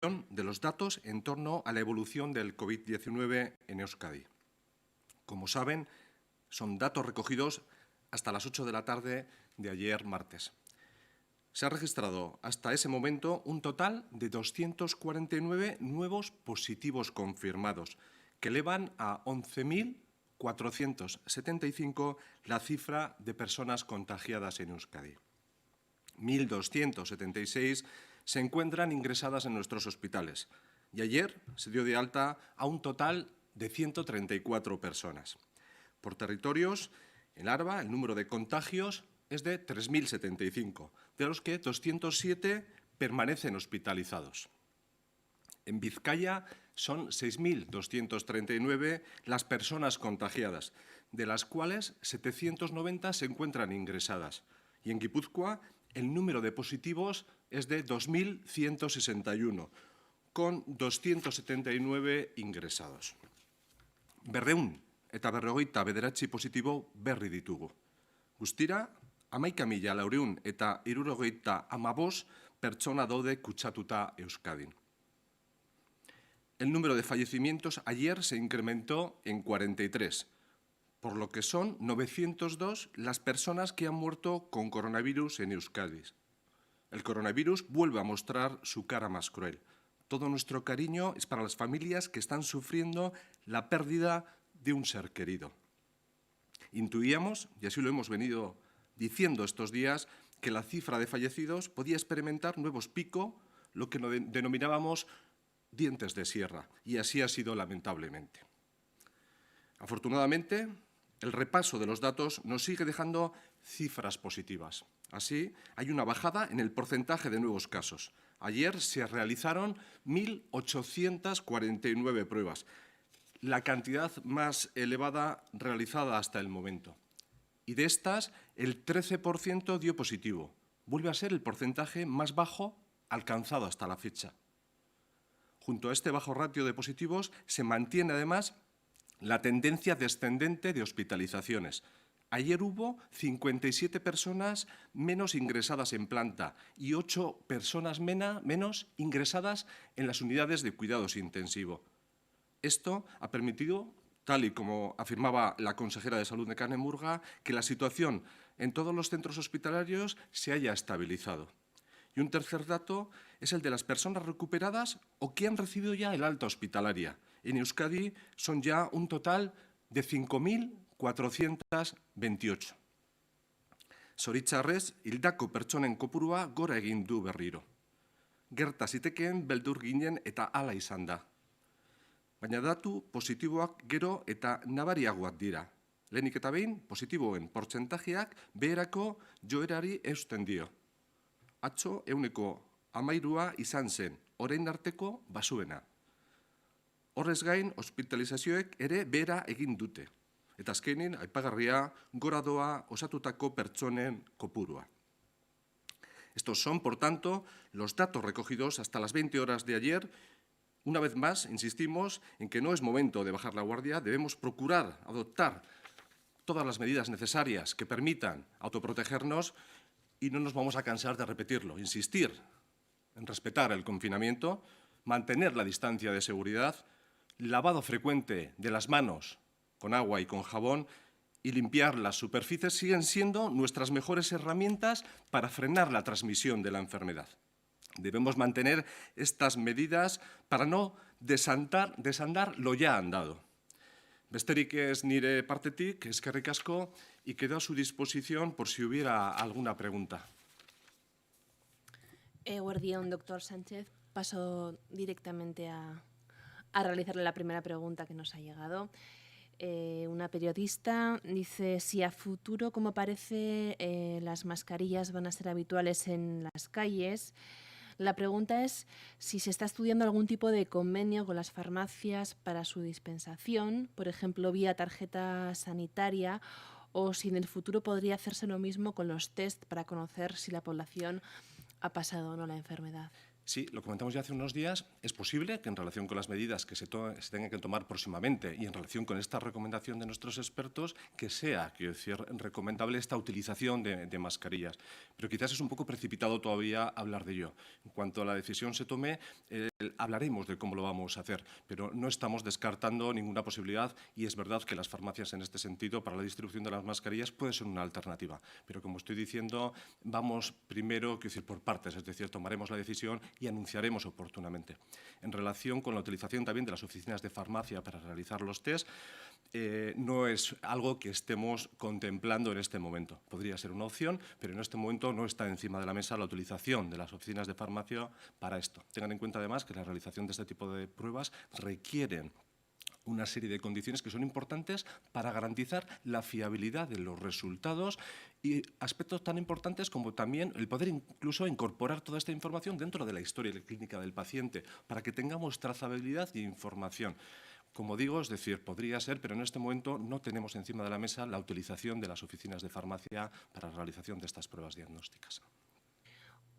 de los datos en torno a la evolución del COVID-19 en Euskadi. Como saben, son datos recogidos hasta las 8 de la tarde de ayer martes. Se ha registrado hasta ese momento un total de 249 nuevos positivos confirmados, que elevan a 11.475 la cifra de personas contagiadas en Euskadi. 1.276 se encuentran ingresadas en nuestros hospitales y ayer se dio de alta a un total de 134 personas. Por territorios, en Araba el número de contagios es de 3.075, de los que 207 permanecen hospitalizados. En Vizcaya son 6.239 las personas contagiadas, de las cuales 790 se encuentran ingresadas. Y en Guipúzcoa el número de positivos es de 2.161, con 279 ingresados. 259 positibo berri ditugu. Guztira, 11.475 pertsona daude kutsatuta Euskadin. El número de fallecimientos ayer se incrementó en 43, por lo que son 902 las personas que han muerto con coronavirus en Euskadi. El coronavirus vuelve a mostrar su cara más cruel. Todo nuestro cariño es para las familias que están sufriendo la pérdida de un ser querido. Intuíamos, y así lo hemos venido diciendo estos días, que la cifra de fallecidos podía experimentar nuevos picos, lo que denominábamos dientes de sierra, y así ha sido lamentablemente. Afortunadamente, el repaso de los datos nos sigue dejando cifras positivas. Así, hay una bajada en el porcentaje de nuevos casos. Ayer se realizaron 1.849 pruebas, la cantidad más elevada realizada hasta el momento. Y de estas, el 13% dio positivo. Vuelve a ser el porcentaje más bajo alcanzado hasta la fecha. Junto a este bajo ratio de positivos, se mantiene además la tendencia descendente de hospitalizaciones. Ayer hubo 57 personas menos ingresadas en planta y 8 personas menos ingresadas en las unidades de cuidados intensivos. Esto ha permitido, tal y como afirmaba la consejera de Salud Nekane Murga, que la situación en todos los centros hospitalarios se haya estabilizado. Y un tercer dato es el de las personas recuperadas o que han recibido ya el alta hospitalaria. En Euskadi son ya un total de 5.428. Zoritxarrez, hildako pertsonen kopurua gora egin du berriro. Gerta zitekeen beldur ginen eta hala izan da. Baina datu positiboak gero eta nabariagoak dira. Lehenik eta behin, positiboen portzentajeak beherako joerari eusten dio. Atzo, 13% izan zen, orain arteko basuena. Horrez gain, hospitalizazioek ere behera egin dute. Eta azkenin, aipagarria, gora doa osatutako pertsonen kopurua. Estos son, por tanto, los datos recogidos hasta las 20 horas de ayer. Una vez más, insistimos en que no es momento de bajar la guardia, debemos procurar adoptar todas las medidas necesarias que permitan autoprotegernos y no nos vamos a cansar de repetirlo, insistir en respetar el confinamiento, mantener la distancia de seguridad, lavado frecuente de las manos con agua y con jabón y limpiar las superficies siguen siendo nuestras mejores herramientas para frenar la transmisión de la enfermedad. Debemos mantener estas medidas para no desandar lo ya andado. Besterik ez nire partetik, eskerrik asko, y quedo a su disposición por si hubiera alguna pregunta. Eguerdión, doctor Sánchez. Paso directamente a realizarle la primera pregunta que nos ha llegado. Una periodista dice si a futuro, como parece, las mascarillas van a ser habituales en las calles. La pregunta es si se está estudiando algún tipo de convenio con las farmacias para su dispensación, por ejemplo, vía tarjeta sanitaria, o si en el futuro podría hacerse lo mismo con los test para conocer si la población ha pasado o no la enfermedad. Sí, lo comentamos ya hace unos días. Es posible que en relación con las medidas que se tengan que tomar próximamente y en relación con esta recomendación de nuestros expertos, que sea, quiero decir, recomendable esta utilización de mascarillas. Pero quizás es un poco precipitado todavía hablar de ello. En cuanto a la decisión se tome, hablaremos de cómo lo vamos a hacer, pero no estamos descartando ninguna posibilidad y es verdad que las farmacias en este sentido para la distribución de las mascarillas puede ser una alternativa. Pero como estoy diciendo, vamos primero, quiero decir, por partes, es decir, tomaremos la decisión y anunciaremos oportunamente. En relación con la utilización también de las oficinas de farmacia para realizar los test, no es algo que estemos contemplando en este momento. Podría ser una opción, pero en este momento no está encima de la mesa la utilización de las oficinas de farmacia para esto. Tengan en cuenta además que la realización de este tipo de pruebas requieren una serie de condiciones que son importantes para garantizar la fiabilidad de los resultados y aspectos tan importantes como también el poder incluso incorporar toda esta información dentro de la historia clínica del paciente para que tengamos trazabilidad e información. Como digo, es decir, podría ser, pero en este momento no tenemos encima de la mesa la utilización de las oficinas de farmacia para la realización de estas pruebas diagnósticas.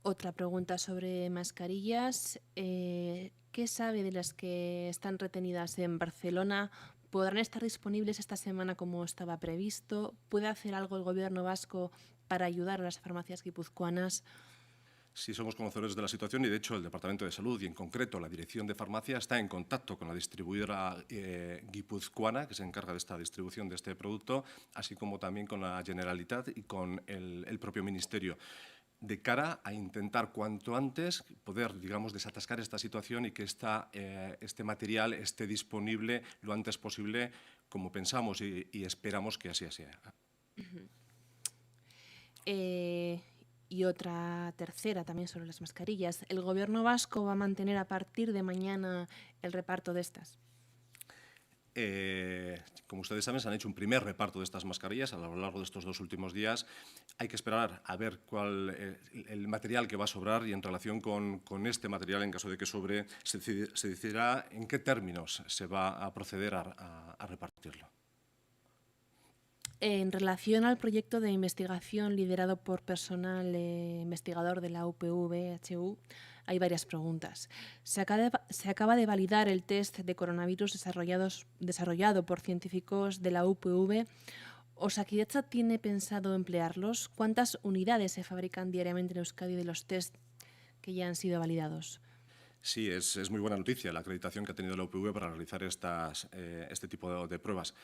Otra pregunta sobre mascarillas. ¿Qué sabe de las que están retenidas en Barcelona? ¿Podrán estar disponibles esta semana como estaba previsto? ¿Puede hacer algo el Gobierno vasco para ayudar a las farmacias guipuzcoanas? Sí, somos conocedores de la situación y, de hecho, el Departamento de Salud y, en concreto, la Dirección de Farmacia está en contacto con la distribuidora guipuzcoana, que se encarga de esta distribución de este producto, así como también con la Generalitat y con el propio Ministerio, de cara a intentar cuanto antes poder, digamos, desatascar esta situación y que este material esté disponible lo antes posible, como pensamos y esperamos que así sea. Y otra tercera también sobre las mascarillas. ¿El Gobierno vasco va a mantener a partir de mañana el reparto de estas? Como ustedes saben, se han hecho un primer reparto de estas mascarillas a lo largo de estos 2 últimos días. Hay que esperar a ver cuál el material que va a sobrar y en relación con este material, en caso de que sobre, se decidirá en qué términos se va a proceder a repartirlo. En relación al proyecto de investigación liderado por personal investigador de la UPV-HU, hay varias preguntas. Se acaba de validar el test de coronavirus desarrollado por científicos de la UPV. ¿Osakidetza tiene pensado emplearlos? ¿Cuántas unidades se fabrican diariamente en Euskadi de los test que ya han sido validados? Sí, es muy buena noticia la acreditación que ha tenido la UPV para realizar este tipo de pruebas.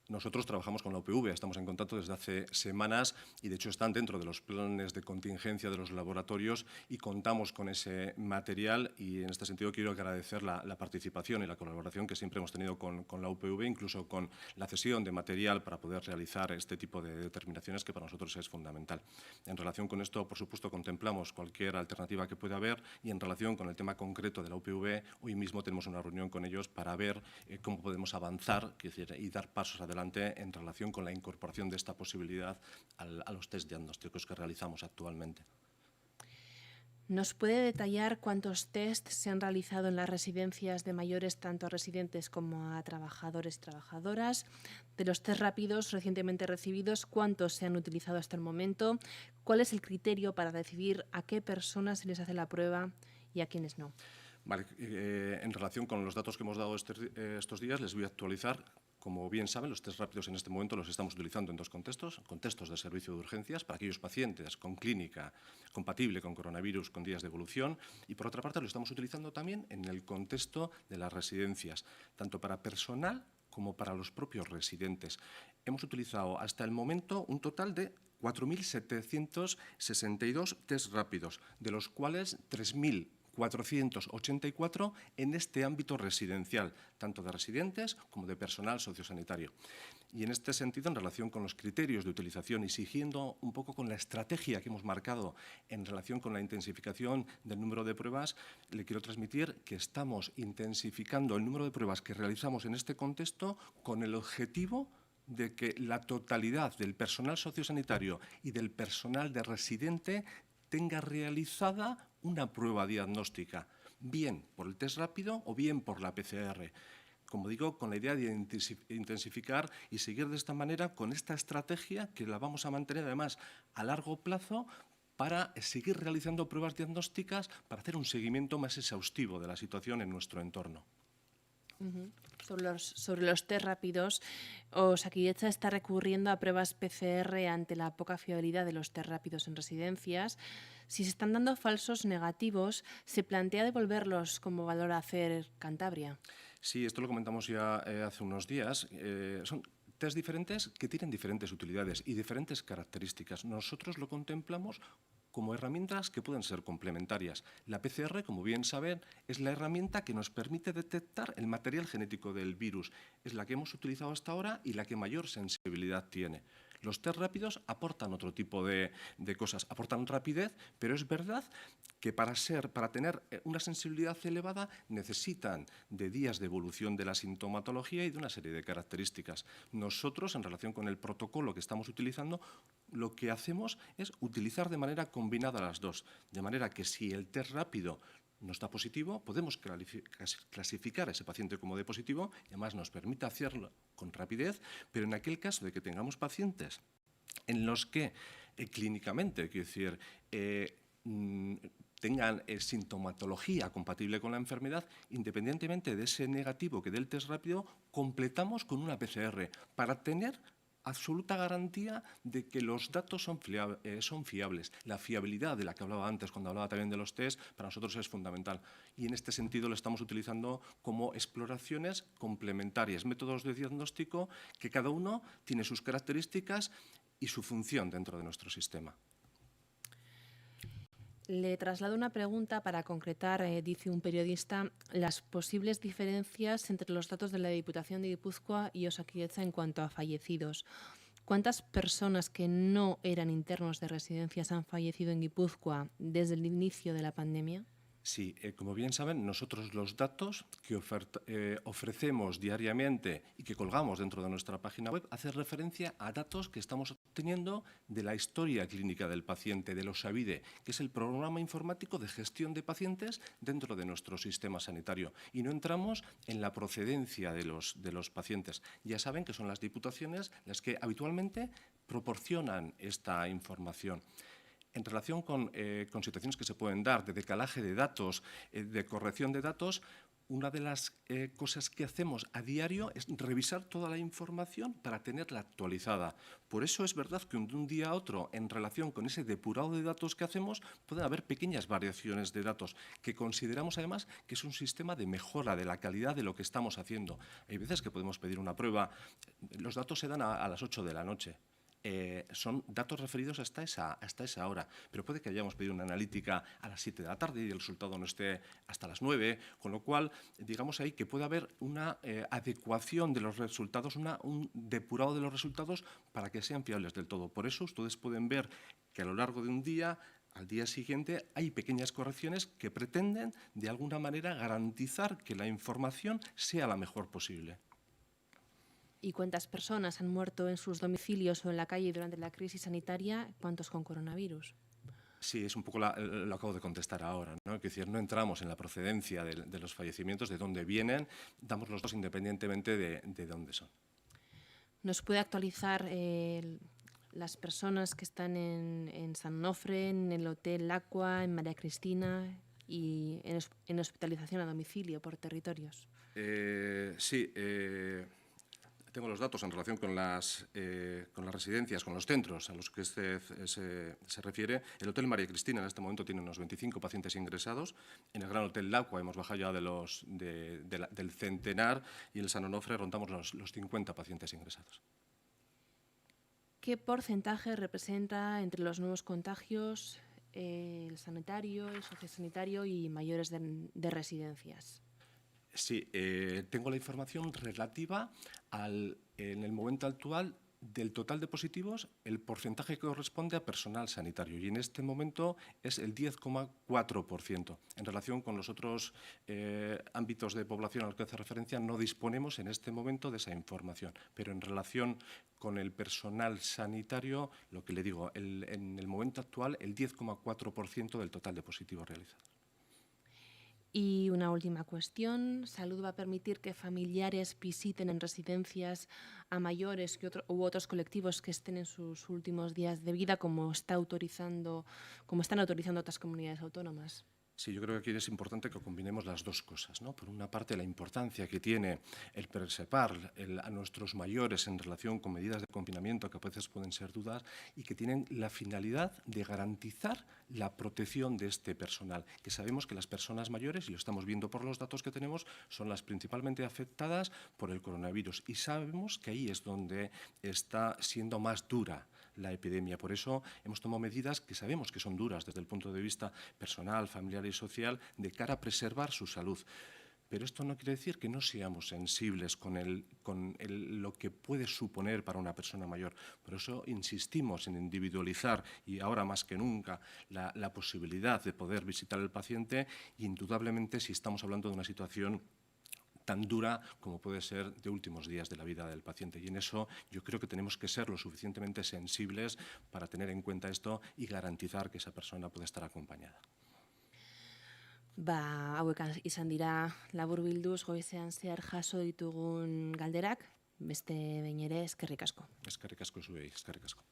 Nosotros trabajamos con la UPV, estamos en contacto desde hace semanas y, de hecho, están dentro de los planes de contingencia de los laboratorios y contamos con ese material y, en este sentido, quiero agradecer la participación y la colaboración que siempre hemos tenido con la UPV, incluso con la cesión de material para poder realizar este tipo de determinaciones que para nosotros es fundamental. En relación con esto, por supuesto, contemplamos cualquier alternativa que pueda haber y, en relación con el tema concreto de la UPV, hoy mismo tenemos una reunión con ellos para ver cómo podemos avanzar y dar pasos adelante en relación con la incorporación de esta posibilidad a los test diagnósticos que realizamos actualmente. ¿Nos puede detallar cuántos test se han realizado en las residencias de mayores, tanto a residentes como a trabajadores y trabajadoras? De los test rápidos recientemente recibidos, ¿cuántos se han utilizado hasta el momento? ¿Cuál es el criterio para decidir a qué personas se les hace la prueba y a quiénes no? Vale, en relación con los datos que hemos dado estos días, les voy a actualizar. Como bien saben, los test rápidos en este momento los estamos utilizando en 2 contextos. Contextos de servicio de urgencias para aquellos pacientes con clínica compatible con coronavirus con días de evolución y, por otra parte, lo estamos utilizando también en el contexto de las residencias, tanto para personal como para los propios residentes. Hemos utilizado hasta el momento un total de 4.762 test rápidos, de los cuales 3.484 en este ámbito residencial, tanto de residentes como de personal sociosanitario. Y en este sentido, en relación con los criterios de utilización y siguiendo un poco con la estrategia que hemos marcado en relación con la intensificación del número de pruebas, le quiero transmitir que estamos intensificando el número de pruebas que realizamos en este contexto con el objetivo de que la totalidad del personal sociosanitario y del personal de residente tenga realizada una prueba diagnóstica, bien por el test rápido o bien por la PCR. Como digo, con la idea de intensificar y seguir de esta manera con esta estrategia que la vamos a mantener además a largo plazo para seguir realizando pruebas diagnósticas para hacer un seguimiento más exhaustivo de la situación en nuestro entorno. Sobre los test rápidos, Osakidetza está recurriendo a pruebas PCR ante la poca fiabilidad de los test rápidos en residencias. Si se están dando falsos negativos, ¿se plantea devolverlos como valora hacer Cantabria? Sí, esto lo comentamos ya hace unos días. Son test diferentes que tienen diferentes utilidades y diferentes características. Nosotros lo contemplamos como herramientas que pueden ser complementarias. La PCR, como bien saben, es la herramienta que nos permite detectar el material genético del virus. Es la que hemos utilizado hasta ahora y la que mayor sensibilidad tiene. Los test rápidos aportan otro tipo de cosas, aportan rapidez, pero es verdad que para tener una sensibilidad elevada necesitan de días de evolución de la sintomatología y de una serie de características. Nosotros, en relación con el protocolo que estamos utilizando, lo que hacemos es utilizar de manera combinada las dos, de manera que si el test rápido no está positivo, podemos clasificar a ese paciente como de positivo y además nos permite hacerlo con rapidez, pero en aquel caso de que tengamos pacientes en los que clínicamente, quiero decir, tengan sintomatología compatible con la enfermedad, independientemente de ese negativo que dé el test rápido, completamos con una PCR para tener absoluta garantía de que los datos son fiables. La fiabilidad de la que hablaba antes, cuando hablaba también de los test, para nosotros es fundamental. Y en este sentido lo estamos utilizando como exploraciones complementarias, métodos de diagnóstico que cada uno tiene sus características y su función dentro de nuestro sistema. Le traslado una pregunta para concretar, dice un periodista, las posibles diferencias entre los datos de la Diputación de Guipúzcoa y Osakidetza en cuanto a fallecidos. ¿Cuántas personas que no eran internos de residencias han fallecido en Guipúzcoa desde el inicio de la pandemia? Sí, como bien saben, nosotros los datos que ofrecemos diariamente y que colgamos dentro de nuestra página web hacen referencia a datos que estamos obteniendo de la historia clínica del paciente, del OSABIDE, que es el programa informático de gestión de pacientes dentro de nuestro sistema sanitario. Y no entramos en la procedencia de los pacientes. Ya saben que son las diputaciones las que habitualmente proporcionan esta información. En relación con situaciones que se pueden dar de decalaje de datos, de corrección de datos, una de las cosas que hacemos a diario es revisar toda la información para tenerla actualizada. Por eso es verdad que de un día a otro, en relación con ese depurado de datos que hacemos, pueden haber pequeñas variaciones de datos, que consideramos además que es un sistema de mejora de la calidad de lo que estamos haciendo. Hay veces que podemos pedir una prueba, los datos se dan a las 8 de la noche. Son datos referidos hasta esa hora, pero puede que hayamos pedido una analítica a las 7 de la tarde y el resultado no esté hasta las 9, con lo cual, digamos ahí que puede haber una adecuación de los resultados, un depurado de los resultados para que sean fiables del todo. Por eso ustedes pueden ver que a lo largo de un día, al día siguiente, hay pequeñas correcciones que pretenden, de alguna manera, garantizar que la información sea la mejor posible. ¿Y cuántas personas han muerto en sus domicilios o en la calle durante la crisis sanitaria? ¿Cuántos con coronavirus? Sí, es un poco lo acabo de contestar ahora, ¿no? Es decir, no entramos en la procedencia de los fallecimientos, de dónde vienen, damos los datos independientemente de dónde son. ¿Nos puede actualizar las personas que están en San Onofre, en el Hotel Aqua, en María Cristina y en hospitalización a domicilio por territorios? Sí, tengo los datos en relación con las residencias, con los centros a los que usted se refiere. El Hotel María Cristina en este momento tiene unos 25 pacientes ingresados. En el Gran Hotel Aqua hemos bajado ya del centenar y en el San Onofre rondamos los 50 pacientes ingresados. ¿Qué porcentaje representa entre los nuevos contagios el sanitario, el sociosanitario y mayores de residencias? Sí, tengo la información relativa en el momento actual del total de positivos, el porcentaje que corresponde a personal sanitario y en este momento es el 10,4%. En relación con los otros ámbitos de población a los que hace referencia, no disponemos en este momento de esa información, pero en relación con el personal sanitario, lo que le digo, en el momento actual, el 10,4% del total de positivos realizados. Y una última cuestión. ¿Salud va a permitir que familiares visiten en residencias a mayores u otros colectivos que estén en sus últimos días de vida, como están autorizando otras comunidades autónomas? Sí, yo creo que aquí es importante que combinemos las dos cosas, ¿no? Por una parte, la importancia que tiene el preservar a nuestros mayores en relación con medidas de confinamiento que a veces pueden ser dudas y que tienen la finalidad de garantizar la protección de este personal, que sabemos que las personas mayores, y lo estamos viendo por los datos que tenemos, son las principalmente afectadas por el coronavirus y sabemos que ahí es donde está siendo más dura la epidemia. Por eso hemos tomado medidas que sabemos que son duras desde el punto de vista personal, familiar y social de cara a preservar su salud. Pero esto no quiere decir que no seamos sensibles con lo que puede suponer para una persona mayor. Por eso insistimos en individualizar, y ahora más que nunca, la posibilidad de poder visitar al paciente, y indudablemente si estamos hablando de una situación tan dura como puede ser de últimos días de la vida del paciente. Y en eso yo creo que tenemos que ser lo suficientemente sensibles para tener en cuenta esto y garantizar que esa persona puede estar acompañada. Hauek izan dira laburbilduz goizean zehar jaso ditugun galderak, beste behin ere eskerrik asko. Eskerrik asko zuei, eskerrik asko.